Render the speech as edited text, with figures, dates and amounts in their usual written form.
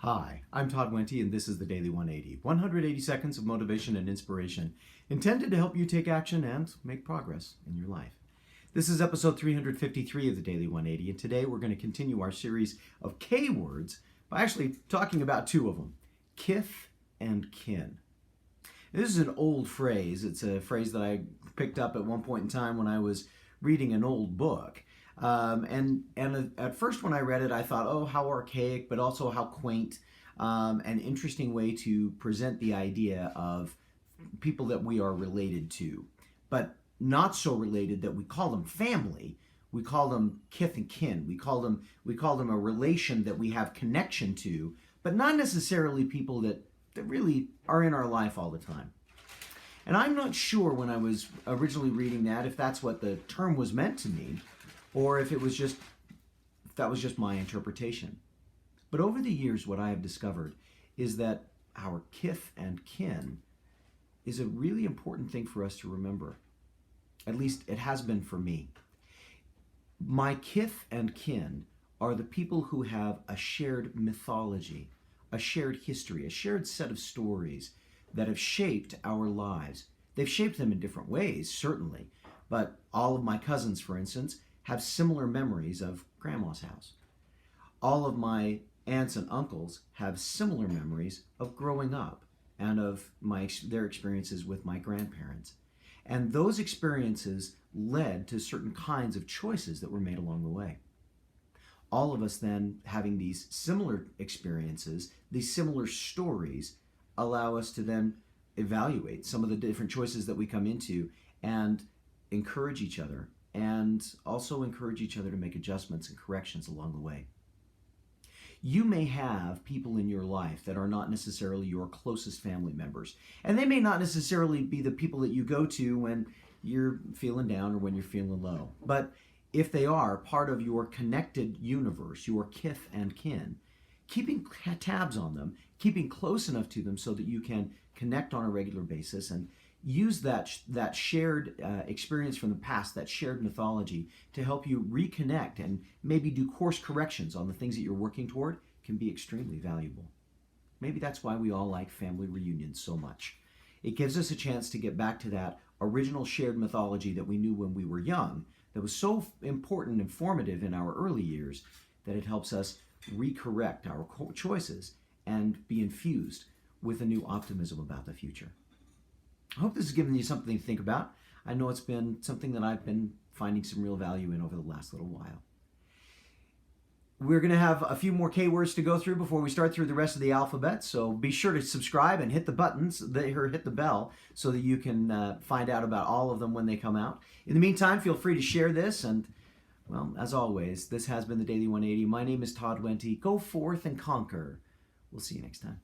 Hi, I'm Todd Wente, and this is the Daily 180. 180 seconds of motivation and inspiration intended to help you take action and make progress in your life. This is episode 353 of the Daily 180, and today we're going to continue our series of K words by actually talking about two of them, Kith and Kin. This is an old phrase. It's a phrase that I picked up at one point in time when I was reading an old book. And at first when I read it, I thought, oh, how archaic, but also how quaint, an interesting way to present the idea of people that we are related to, but not so related that we call them family. We call them kith and kin. We call them a relation that we have connection to, but not necessarily people that really are in our life all the time. And I'm not sure when I was originally reading that if that's what the term was meant to mean, or if that was just my interpretation. But over the years, what I have discovered is that our kith and kin is a really important thing for us to remember. At least it has been for me. My kith and kin are the people who have a shared mythology, a shared history, a shared set of stories that have shaped our lives. They've shaped them in different ways, certainly, but all of my cousins, for instance, have similar memories of grandma's house. All of my aunts and uncles have similar memories of growing up and of their experiences with my grandparents. And those experiences led to certain kinds of choices that were made along the way. All of us then having these similar experiences, these similar stories, allow us to then evaluate some of the different choices that we come into and encourage each other, and also encourage each other to make adjustments and corrections along the way. You may have people in your life that are not necessarily your closest family members, and they may not necessarily be the people that you go to when you're feeling down or when you're feeling low. But if they are part of your connected universe, your kith and kin, keeping tabs on them, keeping close enough to them so that you can connect on a regular basis and use that shared experience from the past, that shared mythology, to help you reconnect and maybe do course corrections on the things that you're working toward can be extremely valuable. Maybe that's why we all like family reunions so much. It gives us a chance to get back to that original shared mythology that we knew when we were young, that was so important and formative in our early years, that it helps us recorrect our choices and be infused with a new optimism about the future. I hope this has given you something to think about. I know it's been something that I've been finding some real value in over the last little while. We're going to have a few more K words to go through before we start through the rest of the alphabet, so be sure to subscribe and hit the buttons, or hit the bell, so that you can find out about all of them when they come out. In the meantime, feel free to share this, and, well, as always, this has been the Daily 180. My name is Todd Wente. Go forth and conquer. We'll see you next time.